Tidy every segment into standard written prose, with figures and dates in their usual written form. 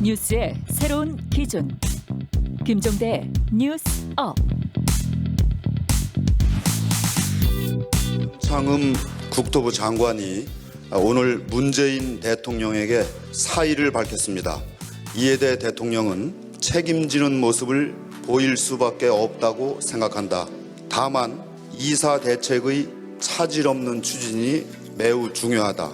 뉴스의 새로운 기준. 김종대 뉴스업. 상임 국토부 장관이 오늘 문재인 대통령에게 사의를 밝혔습니다. 이에 대해 대통령은 책임지는 모습을 보일 수밖에 없다고 생각한다. 다만 이사 대책의 차질 없는 추진이 매우 중요하다.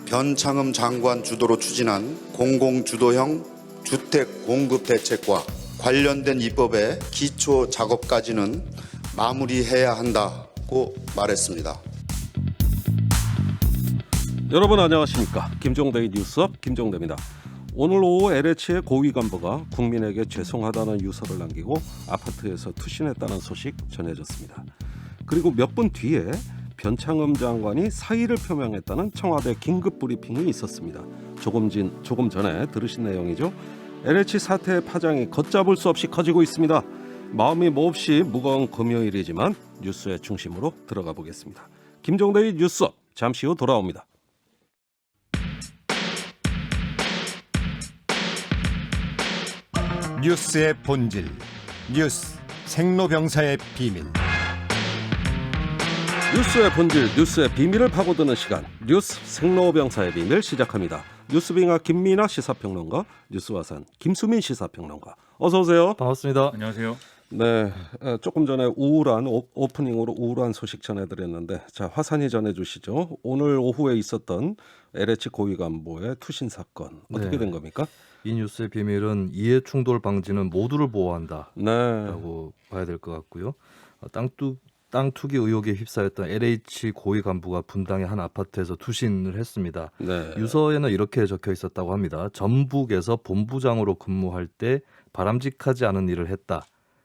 변창흠 장관 주도로 추진한 공공주도형 주택 공급 대책과 관련된 입법의 기초 작업까지는 마무리해야 한다고 말했습니다. 여러분 안녕하십니까? 김종대의 뉴스업 김종대입니다. 오늘 오후 LH의 고위 간부가 국민에게 죄송하다는 유서를 남기고 아파트에서 투신했다는 소식 전해졌습니다. 그리고 몇 분 뒤에 변창흠 장관이 사의를 표명했다는 청와대 긴급 브리핑이 있었습니다. 조금 전에 들으신 내용이죠. LH 사태의 파장이 걷잡을 수 없이 커지고 있습니다. 마음이 몹시 무거운 금요일이지만 뉴스의 중심으로 들어가 보겠습니다. 김종대의 뉴스업 잠시 후 돌아옵니다. 뉴스의 본질, 뉴스 생로병사의 비밀. 뉴스의 본질, 뉴스의 비밀을 파고드는 시간, 뉴스 생로병사의 비밀 시작합니다. 뉴스빙하 김민아 시사평론가, 뉴스와산 김수민 시사평론가, 어서 오세요. 반갑습니다. 안녕하세요. 네, 조금 전에 우울한 오프닝으로 우울한 소식 전해드렸는데, 자 화산이 전해주시죠. 오늘 오후에 있었던 LH 고위 간부의 투신 사건 어떻게 된 겁니까? 이 뉴스의 비밀은 이해 충돌 방지는 모두를 보호한다라고 네. 봐야 될 것 같고요. 땅 투기 의혹에 휩싸였던 LH 고위 간부가 분당의 한 아파트에서 투신을 했습니다. 네. 유서에는 이렇게 적혀 있었다고 합니다. 전북에서 본부장으로 근무할 때 바람직하지 않은 일을 했다.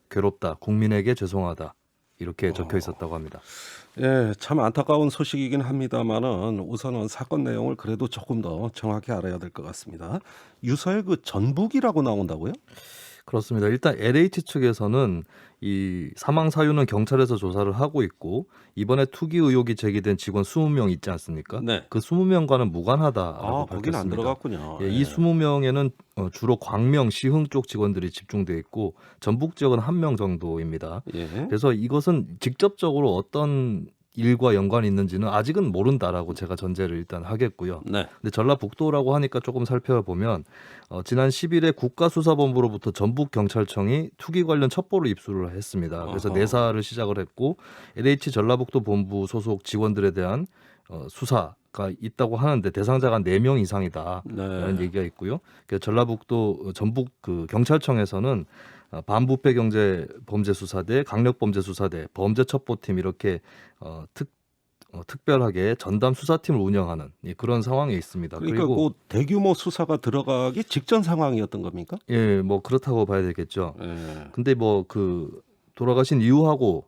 괴롭다. 국민에게 죄송하다. 이렇게 적혀 있었다고 합니다. 예, 참 안타까운 소식이긴 합니다만은 우선은 사건 내용을 그래도 조금 더 정확히 알아야 될 것 같습니다. 유서에 그 전북이라고 나온다고요? 그렇습니다. 일단 LH 측에서는 이 사망 사유는 경찰에서 조사를 하고 있고 이번에 투기 의혹이 제기된 직원 20명 있지 않습니까? 네. 그 20명과는 무관하다라고 거긴 안 밝혔습니다. 들어갔군요. 예, 이 20명에는 주로 광명, 시흥 쪽 직원들이 집중돼 있고 전북 지역은 1명 정도입니다. 예. 그래서 이것은 직접적으로 어떤 일과 연관이 있는지는 아직은 모른다라고 제가 전제를 일단 하겠고요. 네. 근데 전라북도라고 하니까 조금 살펴보면 지난 10일에 국가수사본부로부터 전북경찰청이 투기 관련 첩보를 입수를 했습니다. 그래서 어허. 내사를 시작을 했고 LH 전라북도 본부 소속 직원들에 대한 수사가 있다고 하는데 대상자가 4명 이상이다라는 네. 얘기가 있고요. 그래서 전라북도 전북 그 경찰청에서는 반부패 경제 범죄 수사대, 강력 범죄 수사대, 범죄 첩보팀 이렇게 특별하게 전담 수사팀을 운영하는 그런 상황에 있습니다. 그러니까 그리고 그 대규모 수사가 들어가기 직전 상황이었던 겁니까? 예, 뭐 그렇다고 봐야 되겠죠. 예. 근데 뭐 그 돌아가신 이유하고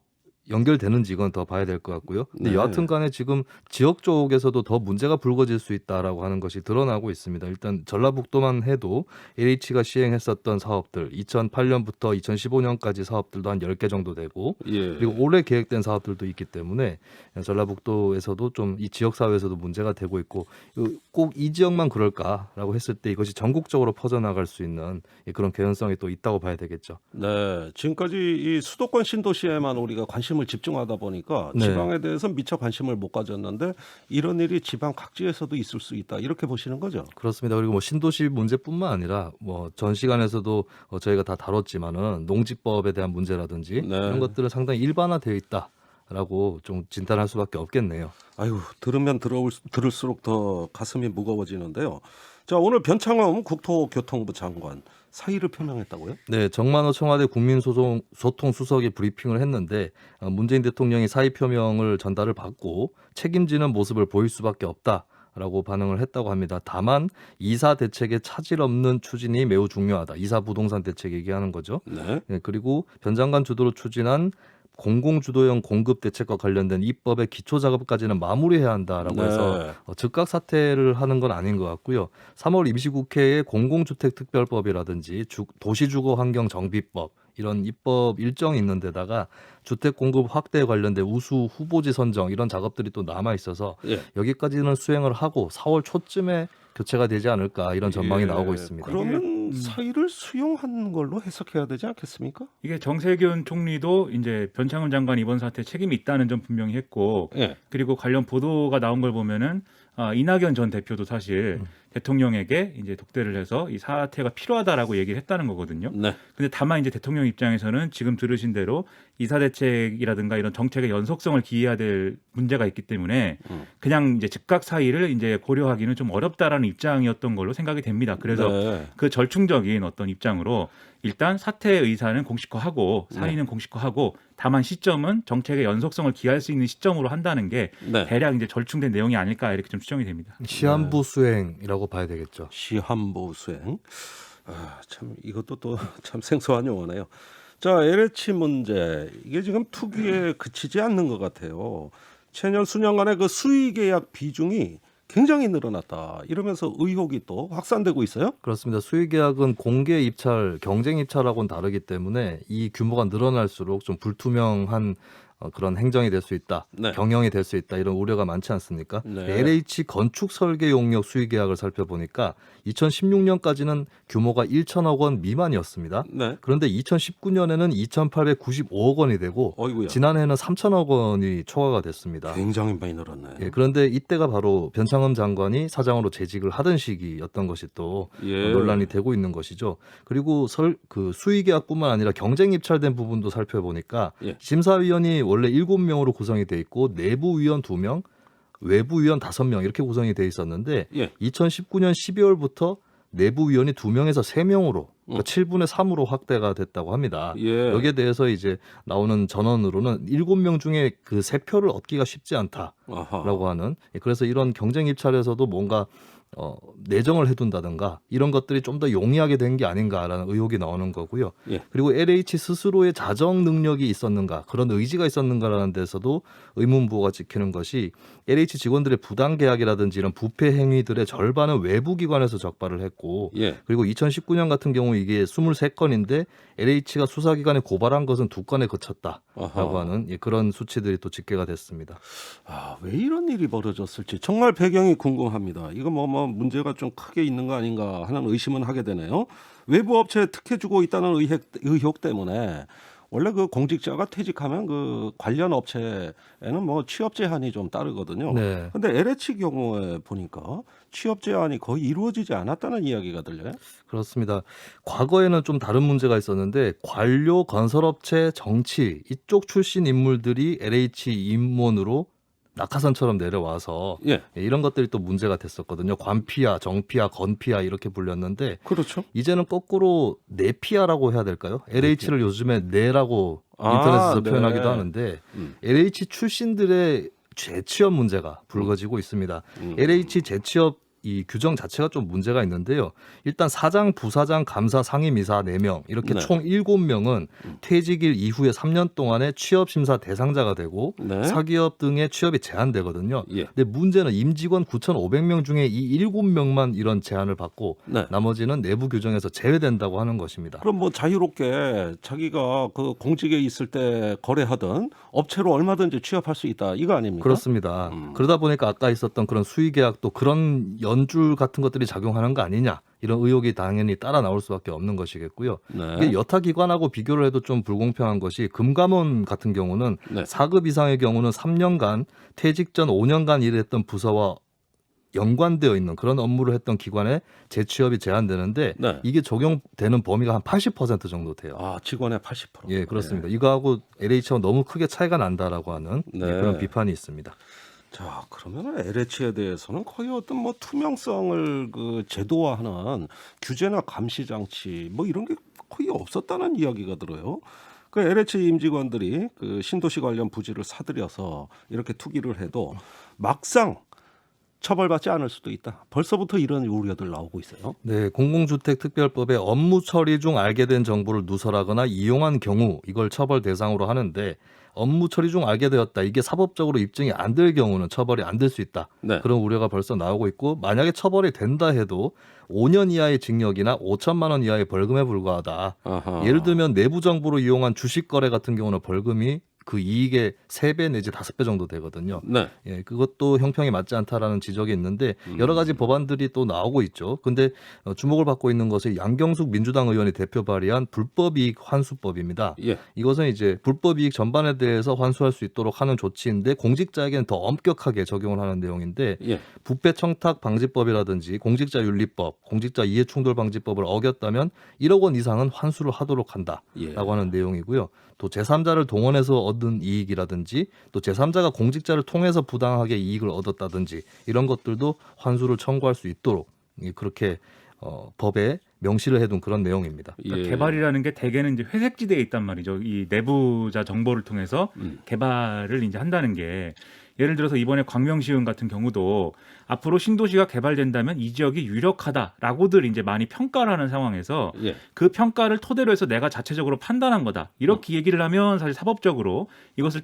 연결되는지 이건 더 봐야 될 것 같고요. 근데 네. 여하튼 간에 지금 지역 쪽에서도 더 문제가 불거질 수 있다라고 하는 것이 드러나고 있습니다. 일단 전라북도만 해도 LH가 시행했었던 사업들 2008년부터 2015년까지 사업들도 한 10개 정도 되고 예. 그리고 올해 계획된 사업들도 있기 때문에 전라북도에서도 좀 이 지역 사회에서도 문제가 되고 있고 꼭 이 지역만 그럴까라고 했을 때 이것이 전국적으로 퍼져나갈 수 있는 그런 개연성이 또 있다고 봐야 되겠죠. 네, 지금까지 이 수도권 신도시에만 우리가 관심을 집중하다 보니까 네. 지방에 대해서 미처 관심을 못 가졌는데 이런 일이 지방 각지에서도 있을 수 있다 이렇게 보시는 거죠? 그렇습니다. 그리고 뭐 신도시 문제뿐만 아니라 뭐 전 시간에서도 저희가 다 다뤘지만은 농지법에 대한 문제라든지 네. 이런 것들은 상당히 일반화되어 있다라고 좀 진단할 수밖에 없겠네요. 아유, 들으면 들을수록 더 가슴이 무거워지는데요. 자, 오늘 변창흠 국토교통부 장관 사의를 표명했다고요? 네, 정만호 청와대 국민소통 수석이 브리핑을 했는데 문재인 대통령이 사의 표명을 전달을 받고 책임지는 모습을 보일 수밖에 없다라고 반응을 했다고 합니다. 다만 이사 대책의 차질 없는 추진이 매우 중요하다. 이사 부동산 대책 얘기하는 거죠. 네. 네, 그리고 변 장관 주도로 추진한 공공주도형 공급 대책과 관련된 입법의 기초 작업까지는 마무리해야 한다라고 해서 즉각 사퇴를 하는 건 아닌 것 같고요. 3월 임시국회에 공공주택특별법이라든지 도시주거환경정비법 이런 입법 일정이 있는 데다가 주택 공급 확대에 관련된 우수 후보지 선정 이런 작업들이 또 남아 있어서 예. 여기까지는 수행을 하고 4월 초쯤에 교체가 되지 않을까 이런 전망이 나오고 있습니다. 그러면 이런 사의를 수용한 걸로 해석해야 되지 않겠습니까? 이게 정세균 총리도 이제 변창흠 장관 이번 사태에 책임이 있다는 점 분명히 했고, 예. 그리고 관련 보도가 나온 걸 보면은 이낙연 전 대표도 사실 대통령에게 이제 독대를 해서 이 사태가 필요하다라고 얘기를 했다는 거거든요. 네. 근데 다만 이제 대통령 입장에서는 지금 들으신 대로 이사대책이라든가 이런 정책의 연속성을 기해야 될 문제가 있기 때문에 그냥 이제 즉각 사의를 이제 고려하기는 좀 어렵다라는 입장이었던 걸로 생각이 됩니다. 그래서 네. 그 절충적인 어떤 입장으로 일단 사퇴 의사는 공식화하고 사의는 공식화하고 다만 시점은 정책의 연속성을 기할 수 있는 시점으로 한다는 게 네. 대략 이제 절충된 내용이 아닐까 이렇게 좀 추정이 됩니다. 시한부 수행이라고 봐야 되겠죠. 시한부 수행. 참 이것도 또 참 생소한 용어네요. 자, LH 문제 이게 지금 투기에 그치지 않는 것 같아요. 최년 수년간의 그 수의 계약 비중이 굉장히 늘어났다. 이러면서 의혹이 또 확산되고 있어요. 그렇습니다. 수의 계약은 공개 입찰, 경쟁 입찰하고는 다르기 때문에 이 규모가 늘어날수록 좀 불투명한 그런 행정이 될 수 있다, 네. 경영이 될 수 있다 이런 우려가 많지 않습니까? 네. LH 건축 설계 용역 수의 계약을 살펴보니까 2016년까지는 규모가 1천억 원 미만이었습니다. 네. 그런데 2019년에는 2,895억 원이 되고 어이구야. 지난해는 3천억 원이 초과가 됐습니다. 굉장히 많이 늘었네. 예, 그런데 이때가 바로 변창흠 장관이 사장으로 재직을 하던 시기였던 것이 또 예. 논란이 되고 있는 것이죠. 그리고 그 수의 계약뿐만 아니라 경쟁 입찰된 부분도 살펴보니까 예. 심사위원이 원래 7명으로 구성이 돼 있고 내부 위원 2명, 외부 위원 5명 이렇게 구성이 돼 있었는데 예. 2019년 12월부터 내부 위원이 2명에서 3명으로 그러니까 7분의 3으로 확대가 됐다고 합니다. 예. 여기에 대해서 이제 나오는 전언으로는 7명 중에 그 3표를 얻기가 쉽지 않다라고 아하. 하는, 그래서 이런 경쟁 입찰에서도 뭔가 내정을 해둔다든가 이런 것들이 좀 더 용이하게 된 게 아닌가라는 의혹이 나오는 거고요. 예. 그리고 LH 스스로의 자정 능력이 있었는가, 그런 의지가 있었는가라는 데서도 의문부호가 찍히는 것이 LH 직원들의 부당 계약이라든지 이런 부패 행위들의 절반은 외부 기관에서 적발을 했고, 예. 그리고 2019년 같은 경우 이게 23건인데 LH가 수사기관에 고발한 것은 2건에 그쳤다라고 아하. 하는 그런 수치들이 또 집계가 됐습니다. 왜 이런 일이 벌어졌을지 정말 배경이 궁금합니다. 이거 뭐 문제가 좀 크게 있는 거 아닌가 하는 의심은 하게 되네요. 외부 업체에 특혜 주고 있다는 의혹 때문에 원래 그 공직자가 퇴직하면 그 관련 업체에는 뭐 취업 제한이 좀 따르거든요. 네. 근데 LH 경우에 보니까 취업 제한이 거의 이루어지지 않았다는 이야기가 들려요. 그렇습니다. 과거에는 좀 다른 문제가 있었는데 관료, 건설업체, 정치 이쪽 출신 인물들이 LH 임원으로 낙하산처럼 내려와서 예. 이런 것들이 또 문제가 됐었거든요. 관피아, 정피아, 건피아 이렇게 불렸는데 그렇죠. 이제는 거꾸로 내피아라고 해야 될까요? LH를 요즘에 내라고 인터넷에서 네. 표현하기도 하는데 LH 출신들의 재취업 문제가 불거지고 있습니다. LH 재취업 이 규정 자체가 좀 문제가 있는데요. 일단 사장, 부사장, 감사, 상임이사 4명 이렇게 네. 총 7명은 퇴직일 이후에 3년 동안의 취업 심사 대상자가 되고 네. 사기업 등의 취업이 제한되거든요. 예. 근데 문제는 임직원 9,500명 중에 이 7명만 이런 제한을 받고 네. 나머지는 내부 규정에서 제외된다고 하는 것입니다. 그럼 뭐 자유롭게 자기가 그 공직에 있을 때 거래하던 업체로 얼마든지 취업할 수 있다 이거 아닙니까? 그렇습니다. 그러다 보니까 아까 있었던 그런 수의 계약도 그런 연줄 같은 것들이 작용하는 거 아니냐 이런 의혹이 당연히 따라 나올 수밖에 없는 것이겠고요. 네. 이게 여타 기관하고 비교를 해도 좀 불공평한 것이 금감원 같은 경우는 네. 4급 이상의 경우는 3년간 퇴직 전 5년간 일했던 부서와 연관되어 있는 그런 업무를 했던 기관에 재취업이 제한되는데 네. 이게 적용되는 범위가 한 80% 정도 돼요. 직원의 80%. 예, 그렇습니다. 이거하고 LH하고 너무 크게 차이가 난다라고 하는 네. 그런 비판이 있습니다. 자, 그러면 LH에 대해서는 거의 어떤 뭐 투명성을 그 제도화하는 규제나 감시 장치 뭐 이런 게 거의 없었다는 이야기가 들어요. 그 LH 임직원들이 그 신도시 관련 부지를 사들여서 이렇게 투기를 해도 막상 처벌받지 않을 수도 있다. 벌써부터 이런 우려들 나오고 있어요. 네, 공공주택특별법에 업무 처리 중 알게 된 정보를 누설하거나 이용한 경우 이걸 처벌 대상으로 하는데 업무 처리 중 알게 되었다. 이게 사법적으로 입증이 안 될 경우는 처벌이 안 될 수 있다. 네. 그런 우려가 벌써 나오고 있고 만약에 처벌이 된다 해도 5년 이하의 징역이나 5천만 원 이하의 벌금에 불과하다. 아하. 예를 들면 내부 정보를 이용한 주식 거래 같은 경우는 벌금이 그 이익의 3배 내지 5배 정도 되거든요. 네. 예, 그것도 형평이 맞지 않다라는 지적이 있는데 여러 가지 법안들이 또 나오고 있죠. 근데 주목을 받고 있는 것이 양경숙 민주당 의원이 대표 발의한 불법이익 환수법입니다. 예. 이것은 이제 불법이익 전반에 대해서 환수할 수 있도록 하는 조치인데 공직자에게는 더 엄격하게 적용을 하는 내용인데 예. 부패 청탁 방지법이라든지 공직자윤리법, 공직자 이해충돌 방지법을 어겼다면 1억 원 이상은 환수를 하도록 한다라고 예. 하는 내용이고요. 또 제3자를 동원해서 얻은 이익이라든지 또 제3자가 공직자를 통해서 부당하게 이익을 얻었다든지 이런 것들도 환수를 청구할 수 있도록 그렇게 법에 명시를 해둔 그런 내용입니다. 그러니까 예. 개발이라는 게 대개는 이제 회색지대에 있단 말이죠. 이 내부자 정보를 통해서 개발을 이제 한다는 게 예를 들어서 이번에 광명시흥 같은 경우도 앞으로 신도시가 개발된다면 이 지역이 유력하다라고들 이제 많이 평가를 하는 상황에서 예. 그 평가를 토대로 해서 내가 자체적으로 판단한 거다. 이렇게 얘기를 하면 사실 사법적으로 이것을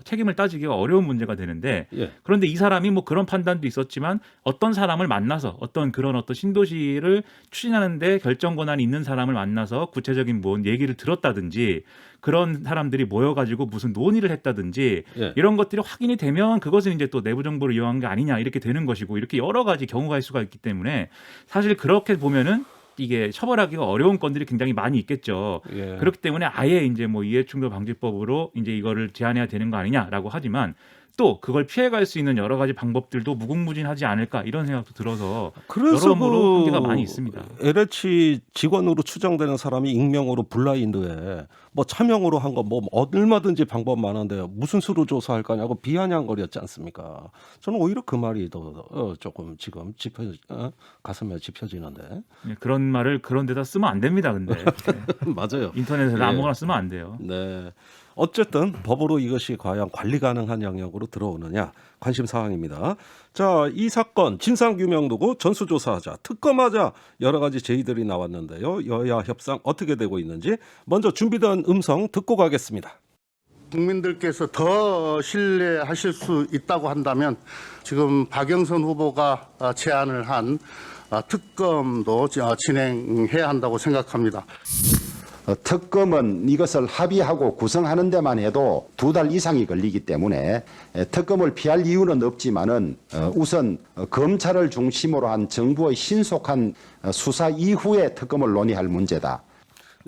책임을 따지기가 어려운 문제가 되는데 예. 그런데 이 사람이 뭐 그런 판단도 있었지만 어떤 사람을 만나서 어떤 신도시를 추진하는데 결정 권한이 있는 사람을 만나서 구체적인 뭔 얘기를 들었다든지 그런 사람들이 모여가지고 무슨 논의를 했다든지 예. 이런 것들이 확인이 되면 그것은 이제 또 내부 정보를 이용한 게 아니냐 이렇게 되는 것이고 이렇게 여러 가지 경우가 있을 수가 있기 때문에 사실 그렇게 보면은 이게 처벌하기가 어려운 건들이 굉장히 많이 있겠죠. 예. 그렇기 때문에 아예 이제 뭐 이해충돌 방지법으로 이제 이거를 제한해야 되는 거 아니냐라고 하지만 또 그걸 피해갈 수 있는 여러 가지 방법들도 무궁무진하지 않을까 이런 생각도 들어서 그래서 여러모로 한계가 많이 있습니다. LH 직원으로 추정되는 사람이 익명으로 블라인드에 뭐 차명으로 한 거 뭐 얼마든지 방법 많은데 무슨 수로 조사할 거냐고 비아냥거렸지 않습니까? 저는 오히려 그 말이 더 조금 지금 가슴에 짚혀지는데. 네, 그런 말을 그런 데다 쓰면 안 됩니다. 근데 맞아요. 인터넷에서 예. 아무거나 쓰면 안 돼요. 네. 어쨌든 법으로 이것이 과연 관리 가능한 영역으로 들어오느냐 관심 사항입니다. 자, 이 사건 진상규명도고 전수조사하자, 특검하자 여러 가지 제의들이 나왔는데요. 여야 협상 어떻게 되고 있는지 먼저 준비된 음성 듣고 가겠습니다. 국민들께서 더 신뢰하실 수 있다고 한다면 지금 박영선 후보가 제안을 한 특검도 진행해야 한다고 생각합니다. 특검은 이것을 합의하고 구성하는 데만 해도 2달 이상이 걸리기 때문에 특검을 피할 이유는 없지만은 우선 검찰을 중심으로 한 정부의 신속한 수사 이후에 특검을 논의할 문제다.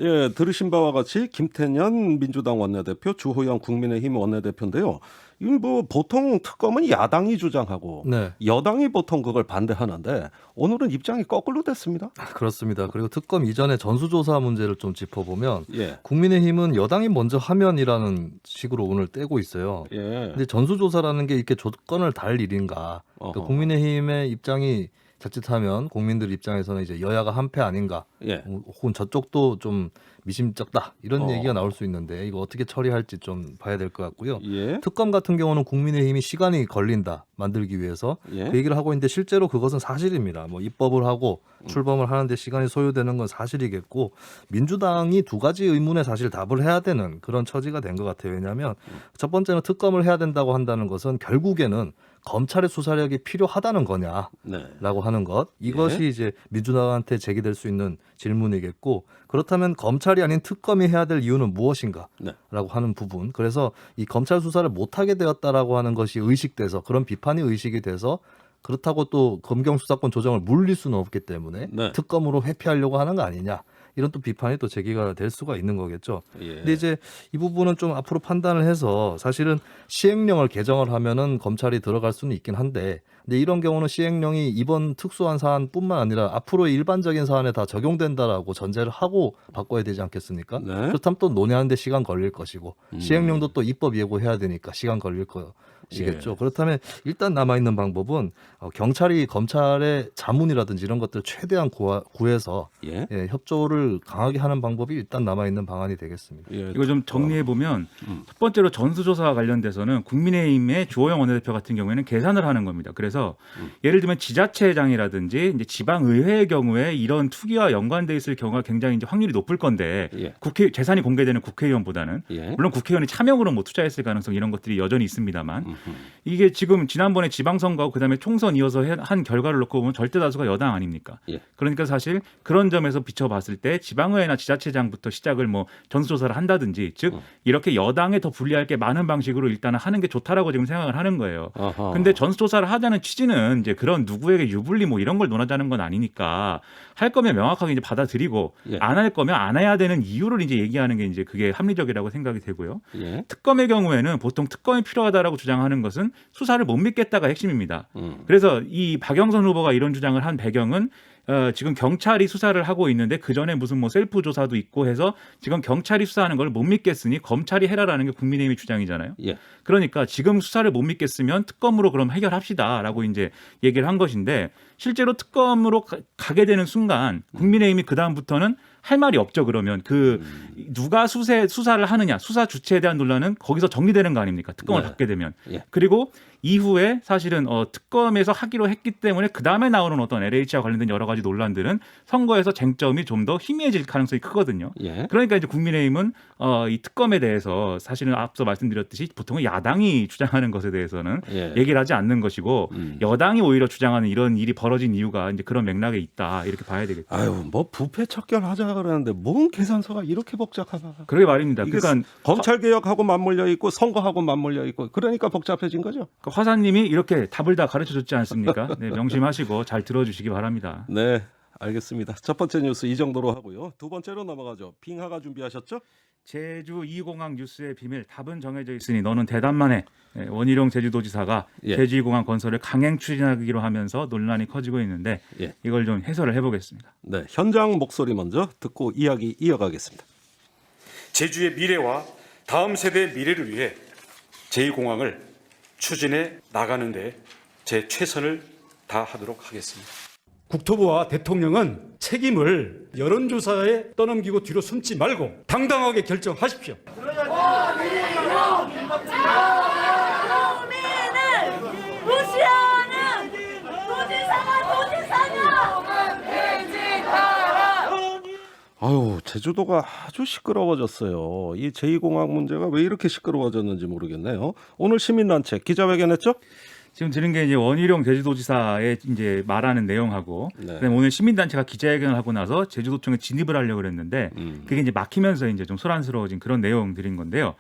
예, 들으신 바와 같이 김태년 민주당 원내대표, 주호영 국민의힘 원내대표인데요. 이건 뭐 보통 특검은 야당이 주장하고 네. 여당이 보통 그걸 반대하는데 오늘은 입장이 거꾸로 됐습니다. 그렇습니다. 그리고 특검 이전에 전수조사 문제를 좀 짚어보면 예. 국민의힘은 여당이 먼저 하면이라는 식으로 오늘 떼고 있어요. 예. 근데 전수조사라는 게 이렇게 조건을 달 일인가? 그러니까 어허. 국민의힘의 입장이 자칫하면 국민들 입장에서는 이제 여야가 한패 아닌가? 예. 혹은 저쪽도 좀 미심쩍다 이런 어. 얘기가 나올 수 있는데 이거 어떻게 처리할지 좀 봐야 될 것 같고요. 예. 특검 같은 경우는 국민의힘이 시간이 걸린다 만들기 위해서 예. 그 얘기를 하고 있는데 실제로 그것은 사실입니다. 뭐 입법을 하고 출범을 하는데 시간이 소요되는 건 사실이겠고 민주당이 두 가지 의문에 사실 답을 해야 되는 그런 처지가 된 것 같아요. 왜냐하면 첫 번째는 특검을 해야 된다고 한다는 것은 결국에는 검찰의 수사력이 필요하다는 거냐라고 네. 하는 것 이것이 예. 이제 민주당한테 제기될 수 있는 질문이겠고 그렇다면 검찰이 아닌 특검이 해야 될 이유는 무엇인가라고 네. 하는 부분 그래서 이 검찰 수사를 못하게 되었다라고 하는 것이 의식돼서 그런 비판이 의식이 돼서 그렇다고 또 검경 수사권 조정을 물릴 수는 없기 때문에 네. 특검으로 회피하려고 하는 거 아니냐 이런 또 비판이 또 제기가 될 수가 있는 거겠죠. 예. 근데 이제 이 부분은 좀 앞으로 판단을 해서 사실은 시행령을 개정을 하면은 검찰이 들어갈 수는 있긴 한데 근데 이런 경우는 시행령이 이번 특수한 사안뿐만 아니라 앞으로 일반적인 사안에 다 적용된다라고 전제를 하고 바꿔야 되지 않겠습니까? 네. 그렇다면 또 논의하는데 시간 걸릴 것이고 시행령도 또 입법 예고해야 되니까 시간 걸릴 것이겠죠. 예. 그렇다면 일단 남아있는 방법은 경찰이 검찰의 자문이라든지 이런 것들을 최대한 구해서 예. 예, 협조를 강하게 하는 방법이 일단 남아있는 방안이 되겠습니다. 예. 이거 좀 정리해 보면 첫 번째로 전수조사와 관련돼서는 국민의힘의 주호영 원내대표 같은 경우에는 계산을 하는 겁니다. 그래서 예를 들면 지자체장이라든지 이제 지방의회의 경우에 이런 투기와 연관돼 있을 경우가 굉장히 이제 확률이 높을 건데 예. 재산이 공개되는 국회의원보다는 예. 물론 국회의원이 차명으로 뭐 투자했을 가능성 이런 것들이 여전히 있습니다만 이게 지금 지난번에 지방선거하고 그다음에 총선 이어서 한 결과를 놓고 보면 절대 다수가 여당 아닙니까? 예. 그러니까 사실 그런 점에서 비춰봤을 때 이후에 지방의회나 지자체장부터 시작을 뭐 전수조사를 한다든지 즉 이렇게 여당에 더 불리할 게 많은 방식으로 일단은 하는 게 좋다라고 지금 생각을 하는 거예요. 근데 전수조사를 하자는 취지는 이제 그런 누구에게 유불리 뭐 이런 걸 논하자는 건 아니니까 할 거면 명확하게 이제 받아들이고 예. 안 할 거면 안 해야 되는 이유를 이제 얘기하는 게 이제 그게 합리적이라고 생각이 되고요. 예. 특검의 경우에는 보통 특검이 필요하다라고 주장하는 것은 수사를 못 믿겠다가 핵심입니다. 그래서 이 박영선 후보가 이런 주장을 한 배경은 지금 경찰이 수사를 하고 있는데 그 전에 무슨 뭐 셀프 조사도 있고 해서 지금 경찰이 수사하는 걸 못 믿겠으니 검찰이 해라라는 게 국민의힘의 주장이잖아요. 예. 그러니까 지금 수사를 못 믿겠으면 특검으로 그럼 해결합시다라고 이제 얘기를 한 것인데 실제로 특검으로 가게 되는 순간 국민의힘이 그 다음부터는 할 말이 없죠. 그러면 그 누가 수사를 하느냐, 수사 주체에 대한 논란은 거기서 정리되는 거 아닙니까? 특검을 네. 받게 되면. 예. 그리고 이후에 사실은 특검에서 하기로 했기 때문에 그 다음에 나오는 어떤 LH와 관련된 여러 가지 논란들은 선거에서 쟁점이 좀 더 희미해질 가능성이 크거든요. 예. 그러니까 이제 국민의힘은 이 특검에 대해서 사실은 앞서 말씀드렸듯이 보통은 야당이 주장하는 것에 대해서는 예. 얘기를 하지 않는 것이고 여당이 오히려 주장하는 이런 일이 벌어진 이유가 이제 그런 맥락에 있다 이렇게 봐야 되겠죠. 아유, 뭐 부패 척결하자 그러는데 뭔 계산서가 이렇게 복잡하나? 그러게 말입니다. 이게 그러니까 검찰 개혁하고 맞물려 있고 선거하고 맞물려 있고 그러니까 복잡해진 거죠. 화사님이 이렇게 답을 다 가르쳐줬지 않습니까? 네, 명심하시고 잘 들어주시기 바랍니다. 네, 알겠습니다. 첫 번째 뉴스 이 정도로 하고요. 두 번째로 넘어가죠. 빙하가 준비하셨죠? 제주 2공항 뉴스의 비밀 답은 정해져 있으니 너는 대답만 해. 네, 원희룡 제주도지사가 예. 제주 2공항 건설을 강행 추진하기로 하면서 논란이 커지고 있는데 예. 이걸 좀 해설을 해보겠습니다. 네, 현장 목소리 먼저 듣고 이야기 이어가겠습니다. 제주의 미래와 다음 세대의 미래를 위해 제2공항을 추진해 나가는데 제 최선을 다하도록 하겠습니다. 국토부와 대통령은 책임을 여론조사에 떠넘기고 뒤로 숨지 말고 당당하게 결정하십시오. 무시하는 도지사가 아유, 제주도가 아주 시끄러워졌어요. 이 제2공항 문제가 왜 이렇게 시끄러워졌는지 모르겠네요. 오늘 시민단체 기자회견했죠? 지금 들은 게 이제 원희룡 제주도지사의 이제 말하는 내용하고 네. 그다음에 오늘 시민단체가 기자회견을 하고 나서 제주도청에 진입을 하려고 그랬는데 그게 이제 막히면서 이제 좀 소란스러워진 그런 내용들인 건데요.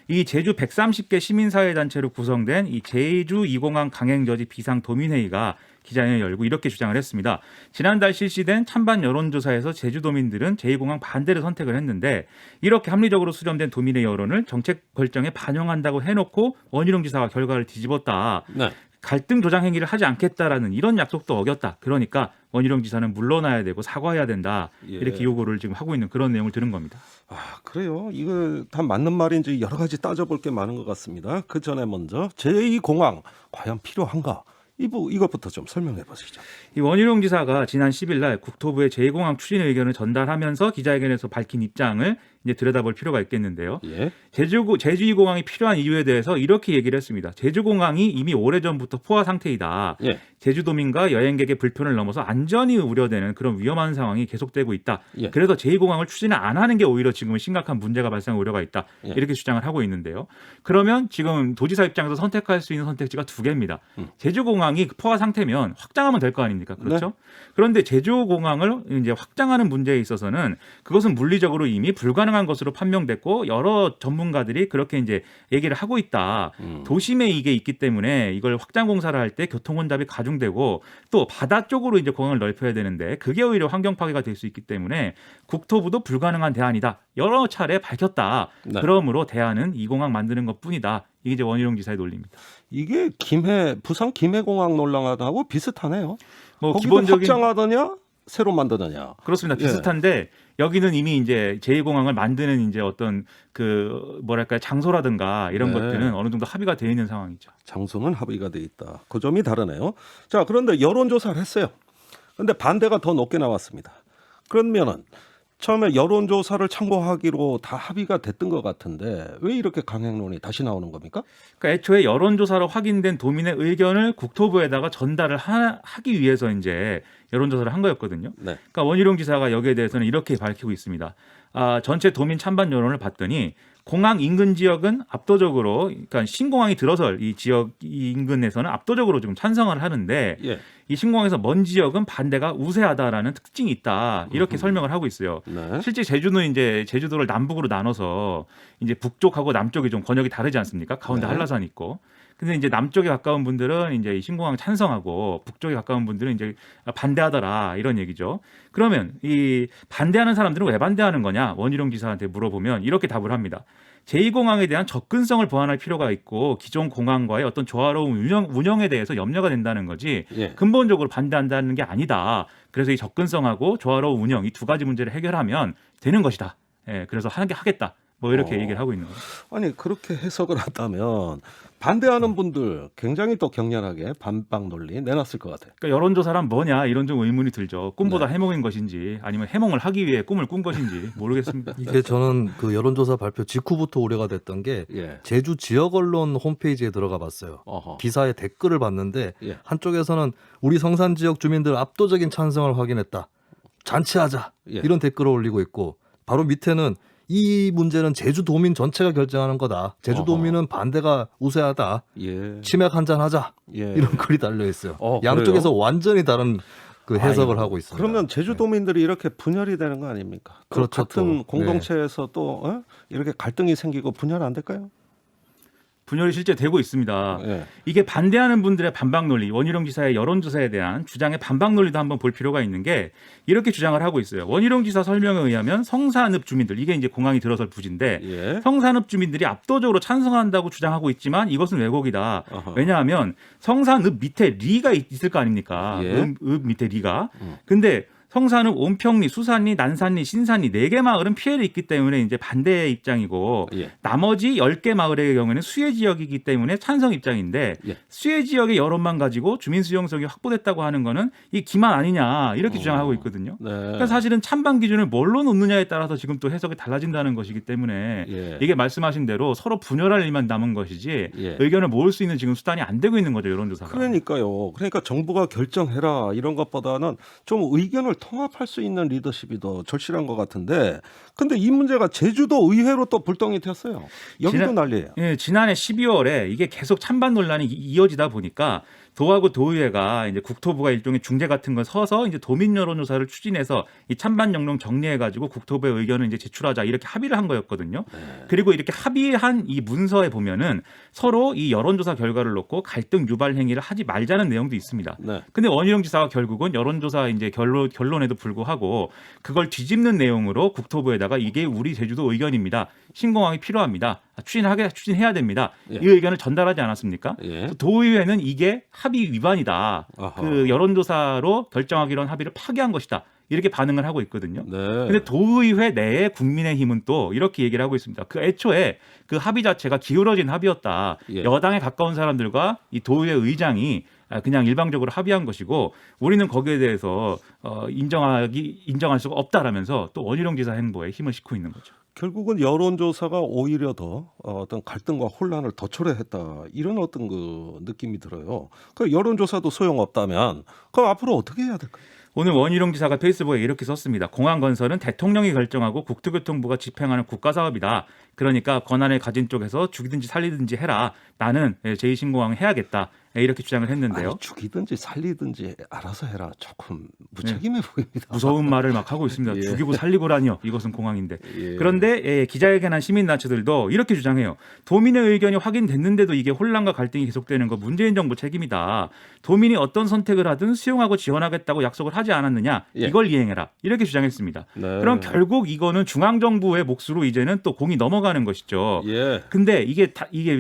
이 제주 130개 시민사회단체로 구성된 이 제주 2공항 강행저지 비상도민회의가 기자회견을 열고 이렇게 주장을 했습니다. 지난달 실시된 찬반 여론조사에서 제주도민들은 제2공항 반대를 선택을 했는데 이렇게 합리적으로 수렴된 도민의 여론을 정책 결정에 반영한다고 해놓고 원희룡 지사가 결과를 뒤집었다. 네. 갈등 조장 행위를 하지 않겠다라는 이런 약속도 어겼다. 그러니까 원희룡 지사는 물러나야 되고 사과해야 된다. 예. 이렇게 요구를 지금 하고 있는 그런 내용을 들은 겁니다. 아, 그래요. 이거 다 맞는 말인지 여러 가지 따져볼 게 많은 것 같습니다. 그 전에 먼저 제2공항 과연 필요한가? 이것부터 좀 설명해 보시죠. 이 원희룡 지사가 지난 10일 날 국토부에 제2공항 추진 의견을 전달하면서 기자회견에서 밝힌 입장을 이제 들여다볼 필요가 있겠는데요. 예. 제주 2공항이 필요한 이유에 대해서 이렇게 얘기를 했습니다. 제주공항이 이미 오래전부터 포화 상태이다. 예. 제주도민과 여행객의 불편을 넘어서 안전이 우려되는 그런 위험한 상황이 계속되고 있다. 예. 그래서 제2공항을 추진을 안 하는 게 오히려 지금은 심각한 문제가 발생할 우려가 있다. 예. 이렇게 주장을 하고 있는데요. 그러면 지금 도지사 입장에서 선택할 수 있는 선택지가 두 개입니다. 제주공항이 포화 상태면 확장하면 될 거 아닙니까? 그렇죠? 네. 그런데 제주공항을 이제 확장하는 문제에 있어서는 그것은 물리적으로 이미 불가능한 것으로 판명됐고 여러 전문가들이 그렇게 이제 얘기를 하고 있다. 도심에 이게 있기 때문에 이걸 확장 공사를 할 때 교통 혼잡이 가중되고 또 바다 쪽으로 이제 공항을 넓혀야 되는데 그게 오히려 환경 파괴가 될 수 있기 때문에 국토부도 불가능한 대안이다. 여러 차례 밝혔다. 네. 그러므로 대안은 이 공항 만드는 것뿐이다. 이게 이제 원희룡 지사의 논리입니다. 이게 부산 김해공항 논란하고 비슷하네요. 뭐 거기도 기본적인 확장하더냐 새로 만드느냐. 그렇습니다. 비슷한데 여기는 이미 이제 제2공항을 만드는 이제 어떤 그 뭐랄까요 장소라든가 이런 네. 것들은 어느 정도 합의가 되어 있는 상황이죠. 장소는 합의가 돼 있다. 그 점이 다르네요. 자, 그런데 여론조사를 했어요. 그런데 반대가 더 높게 나왔습니다. 그러면은 처음에 여론조사를 참고하기로 다 합의가 됐던 것 같은데 왜 이렇게 강행론이 다시 나오는 겁니까? 그러니까 애초에 여론조사로 확인된 도민의 의견을 국토부에다가 전달을 하기 위해서 이제 여론조사를 한 거였거든요. 네. 그러니까 원희룡 지사가 여기에 대해서는 이렇게 밝히고 있습니다. 전체 도민 찬반 여론을 봤더니 공항 인근 지역은 압도적으로, 그러니까 신공항이 들어설 이 지역 인근에서는 압도적으로 좀 찬성을 하는데 예. 이 신공항에서 먼 지역은 반대가 우세하다라는 특징이 있다. 이렇게 설명을 하고 있어요. 네. 실제 제주는 이제 제주도를 남북으로 나눠서 이제 북쪽하고 남쪽이 좀 권역이 다르지 않습니까? 가운데 네. 한라산이 있고. 근데 이제 남쪽에 가까운 분들은 이제 이 신공항 찬성하고 북쪽에 가까운 분들은 이제 반대하더라 이런 얘기죠. 그러면 이 반대하는 사람들은 왜 반대하는 거냐? 원희룡 지사한테 물어보면 이렇게 답을 합니다. 제2공항에 대한 접근성을 보완할 필요가 있고 기존 공항과의 어떤 조화로운 운영에 대해서 염려가 된다는 거지 예. 근본적으로 반대한다는 게 아니다. 그래서 이 접근성하고 조화로운 운영 이 두 가지 문제를 해결하면 되는 것이다. 예, 그래서 하겠다. 뭐 이렇게 얘기를 하고 있는 거죠. 아니 그렇게 해석을 한다면 반대하는 분들 굉장히 또 격렬하게 반박 논리 내놨을 것 같아요. 그러니까 여론조사란 뭐냐 이런 좀 의문이 들죠. 꿈보다 해몽인 것인지 아니면 해몽을 하기 위해 꿈을 꾼 것인지 모르겠습니다. 이게 저는 그 여론조사 발표 직후부터 우려가 됐던 게 예. 제주 지역 언론 홈페이지에 들어가 봤어요. 어허. 기사에 댓글을 봤는데 예. 한쪽에서는 우리 성산 지역 주민들 압도적인 찬성을 확인했다. 잔치하자. 예. 이런 댓글을 올리고 있고 바로 밑에는 이 문제는 제주도민 전체가 결정하는 거다. 제주도민은 반대가 우세하다. 예. 치맥 한잔 하자. 예. 이런 글이 달려 있어요. 그래요? 양쪽에서 완전히 다른 그 해석을 아이고, 하고 있습니다. 그러면 제주도민들이 이렇게 분열이 되는 거 아닙니까? 그렇죠, 같은 또. 공동체에서 또 이렇게 갈등이 생기고 분열 안 될까요? 분열이 실제 되고 있습니다. 예. 이게 반대하는 분들의 반박 논리, 원희룡 지사의 여론조사에 대한 주장의 반박 논리도 한번 볼 필요가 있는 게 이렇게 주장을 하고 있어요. 원희룡 지사 설명에 의하면 성산읍 주민들, 이게 이제 공항이 들어설 부지인데 예. 성산읍 주민들이 압도적으로 찬성한다고 주장하고 있지만 이것은 왜곡이다. 어허. 왜냐하면 성산읍 밑에 리가 있을 거 아닙니까? 예. 읍 밑에 리가. 근데 성산읍, 온평리, 수산리, 난산리, 신산리 4개 마을은 피해를 입기 때문에 이제 반대의 입장이고 예. 나머지 10개 마을의 경우에는 수혜 지역이기 때문에 찬성 입장인데 예. 수혜 지역의 여론만 가지고 주민 수용성이 확보됐다고 하는 거는 이 기만 아니냐 이렇게 주장하고 있거든요. 네. 그러니까 사실은 찬반 기준을 뭘로 놓느냐에 따라서 지금 또 해석이 달라진다는 것이기 때문에 예. 이게 말씀하신 대로 서로 분열할 일만 남은 것이지 예. 의견을 모을 수 있는 지금 수단이 안 되고 있는 거죠. 여론조사가. 그러니까요. 그러니까 정부가 결정해라 이런 것보다는 좀 의견을 통합할 수 있는 리더십이 더 절실한 것 같은데 근데 이 문제가 제주도 의회로 또 불똥이 튀었어요. 여기도 난리예요. 예, 지난해 12월에 이게 계속 찬반 논란이 이어지다 보니까 도하고 도의회가 이제 국토부가 일종의 중재 같은 걸 서서 이제 도민 여론조사를 추진해서 이 찬반 영롱 정리해가지고 국토부의 의견을 이제 제출하자 이렇게 합의를 한 거였거든요. 그리고 이렇게 합의한 이 문서에 보면은 서로 이 여론조사 결과를 놓고 갈등 유발 행위를 하지 말자는 내용도 있습니다. 네. 근데 원희룡 지사가 결국은 여론조사 이제 결론에도 불구하고 그걸 뒤집는 내용으로 국토부에다가 이게 우리 제주도 의견입니다. 신공항이 필요합니다. 추진해야 됩니다. 예. 이 의견을 전달하지 않았습니까? 예. 도의회는 이게 합의 위반이다. 아하. 그 여론조사로 결정하기로 한 합의를 파기한 것이다. 이렇게 반응을 하고 있거든요. 네. 근데 도의회 내에 국민의힘은 또 이렇게 얘기를 하고 있습니다. 그 애초에 그 합의 자체가 기울어진 합의였다. 예. 여당에 가까운 사람들과 이 도의회 의장이 그냥 일방적으로 합의한 것이고 우리는 거기에 대해서 인정할 수가 없다라면서 또 원희룡 지사 행보에 힘을 싣고 있는 거죠. 결국은 여론조사가 오히려 더 어떤 갈등과 혼란을 더 초래했다 이런 어떤 그 느낌이 들어요. 그 여론조사도 소용없다면 그럼 앞으로 어떻게 해야 될까요? 오늘 원희룡 지사가 페이스북에 이렇게 썼습니다. 공항 건설은 대통령이 결정하고 국토교통부가 집행하는 국가사업이다. 그러니까 권한을 가진 쪽에서 죽이든지 살리든지 해라. 나는 제2신공항 해야겠다. 이렇게 주장을 했는데요. 아니, 죽이든지 살리든지 알아서 해라. 조금 무책임해 보입니다. 무서운 말을 막 하고 있습니다. 예. 죽이고 살리고라니요. 이것은 공항인데. 예. 그런데 기자회견한 시민단체들도 이렇게 주장해요. 도민의 의견이 확인됐는데도 이게 혼란과 갈등이 계속되는 거 문재인 정부 책임이다. 도민이 어떤 선택을 하든 수용하고 지원하겠다고 약속을 하지 않았느냐. 예. 이걸 이행해라. 이렇게 주장했습니다. 네. 그럼 결국 이거는 중앙정부의 몫으로 이제는 또 공이 넘어가는 것이죠. 예. 근데 이게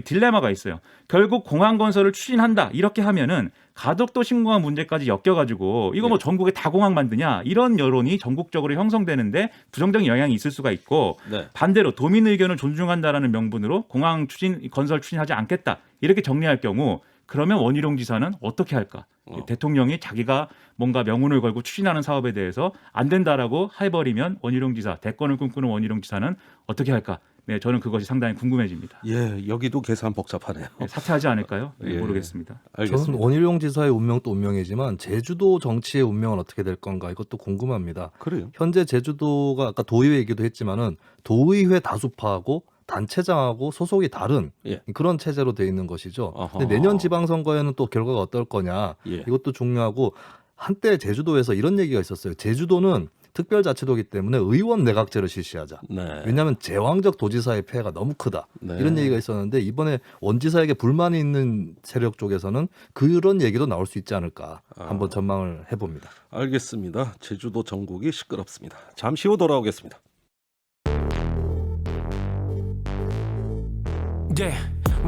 딜레마가 있어요. 결국 공항 건설을 추진한다 이렇게 하면은 가덕도 신공항 문제까지 엮여가지고 이거 뭐 전국에 다 공항 만드냐 이런 여론이 전국적으로 형성되는데 부정적인 영향이 있을 수가 있고 네. 반대로 도민 의견을 존중한다라는 명분으로 공항 건설 추진하지 않겠다 이렇게 정리할 경우 그러면 원희룡 지사는 어떻게 할까? 대통령이 자기가 뭔가 명운을 걸고 추진하는 사업에 대해서 안 된다라고 해버리면 원희룡 지사 대권을 꿈꾸는 원희룡 지사는 어떻게 할까? 네, 저는 그것이 상당히 궁금해집니다. 예, 여기도 계산 복잡하네요. 사퇴하지 않을까요? 네, 예. 모르겠습니다. 알겠습니다. 저는 원희룡 지사의 운명도 운명이지만 제주도 정치의 운명은 어떻게 될 건가 이것도 궁금합니다. 그래요. 현재 제주도가 아까 도의회 얘기도 했지만은 도의회 다수파하고 단체장하고 소속이 다른 예. 그런 체제로 돼 있는 것이죠. 어허. 근데 내년 지방선거에는 또 결과가 어떨 거냐 예. 이것도 중요하고 한때 제주도에서 이런 얘기가 있었어요. 제주도는 특별자치도이기 때문에 의원 내각제를 실시하자. 네. 왜냐하면 제왕적 도지사의 폐해가 너무 크다. 네. 이런 얘기가 있었는데 이번에 원지사에게 불만이 있는 세력 쪽에서는 그런 얘기도 나올 수 있지 않을까 한번 전망을 해봅니다. 알겠습니다. 제주도 전국이 시끄럽습니다. 잠시 후 돌아오겠습니다.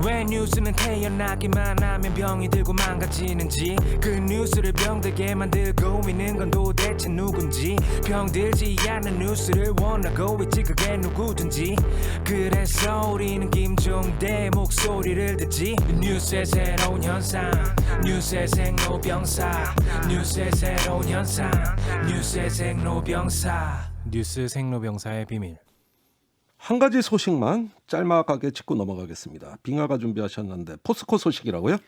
왜 뉴스는 태어나기만 하면 병이 들고 망가지는지 그 뉴스를 병들게 만들고 있는 건 도대체 누군지 병들지 않는 뉴스를 원하고 있지 그게 누구든지 그래서 우리는 김종대 목소리를 듣지 뉴스의 새로운 현상 뉴스의 생로병사 뉴스의 새로운 현상 뉴스의 생로병사 뉴스 생로병사의 비밀. 한 가지 소식만 짤막하게 짚고 넘어가겠습니다. 빙하가 준비하셨는데 포스코 소식이라고요?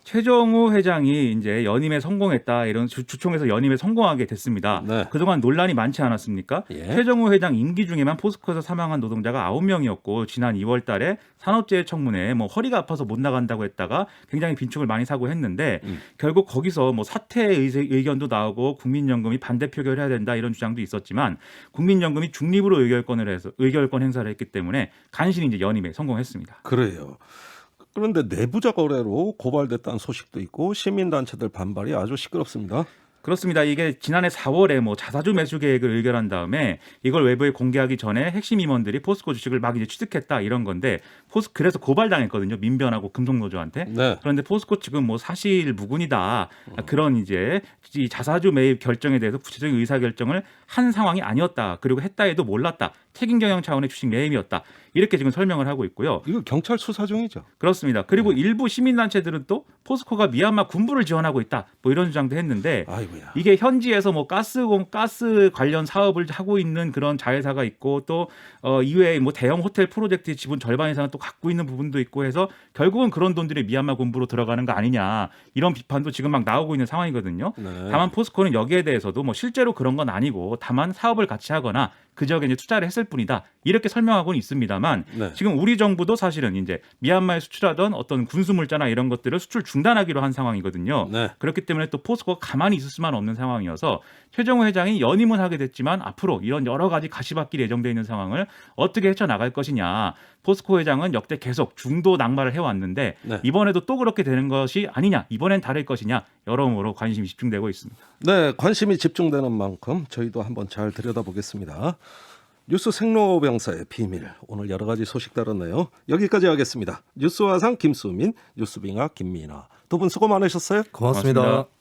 최정우 회장이 이제 연임에 성공했다 이런 주총에서 연임에 성공하게 됐습니다. 네. 그동안 논란이 많지 않았습니까? 예. 최정우 회장 임기 중에만 포스코에서 사망한 노동자가 9명이었고 지난 2월 달에 산업재해 청문회에 뭐 허리가 아파서 못 나간다고 했다가 굉장히 빈축을 많이 사고 했는데 결국 거기서 뭐 사퇴 의견도 나오고 국민연금이 반대 표결해야 된다 이런 주장도 있었지만 국민연금이 중립으로 의결권 행사를 했기 때문에 간신히 이제 연임에 성공했습니다. 그래요. 그런데 내부자 거래로 고발됐다는 소식도 있고 시민단체들 반발이 아주 시끄럽습니다. 그렇습니다. 이게 지난해 4월에 뭐 자사주 매수 계획을 의결한 다음에 이걸 외부에 공개하기 전에 핵심 임원들이 포스코 주식을 막 이제 취득했다 이런 건데 그래서 고발당했거든요. 민변하고 금속노조한테. 네. 그런데 포스코 측은 뭐 사실 무근이다. 그런 이제 이 자사주 매입 결정에 대해서 구체적인 의사 결정을 한 상황이 아니었다. 그리고 했다 해도 몰랐다. 책임 경영 차원의 주식 매입이었다. 이렇게 지금 설명을 하고 있고요. 이거 경찰 수사 중이죠. 그렇습니다. 그리고 일부 시민단체들은 또 포스코가 미얀마 군부를 지원하고 있다. 뭐 이런 주장도 했는데 아이고야. 이게 현지에서 뭐 가스 관련 사업을 하고 있는 그런 자회사가 있고 또 이외에 뭐 대형 호텔 프로젝트의 지분 절반 이상은 또 갖고 있는 부분도 있고 해서 결국은 그런 돈들이 미얀마 군부로 들어가는 거 아니냐 이런 비판도 지금 막 나오고 있는 상황이거든요. 네. 다만 포스코는 여기에 대해서도 뭐 실제로 그런 건 아니고 다만 사업을 같이 하거나 그 지역에 이제 투자를 했을 뿐이다. 이렇게 설명하고는 있습니다만 네. 지금 우리 정부도 사실은 이제 미얀마에 수출하던 어떤 군수물자나 이런 것들을 수출 중단하기로 한 상황이거든요. 네. 그렇기 때문에 또 포스코가 가만히 있을 수만 없는 상황이어서 최정우 회장이 연임은 하게 됐지만 앞으로 이런 여러 가지 가시밭길이 예정되어 있는 상황을 어떻게 헤쳐나갈 것이냐. 포스코 회장은 역대 계속 중도 낙마를 해왔는데 네. 이번에도 또 그렇게 되는 것이 아니냐. 이번엔 다를 것이냐. 여러모로 관심이 집중되고 있습니다. 네, 관심이 집중되는 만큼 저희도 한번 잘 들여다보겠습니다. 뉴스 생로병사의 비밀, 오늘 여러 가지 소식 다뤘네요. 여기까지 하겠습니다. 뉴스화상 김수민, 뉴스빙하 김민아 두 분 수고 많으셨어요. 고맙습니다. 고맙습니다.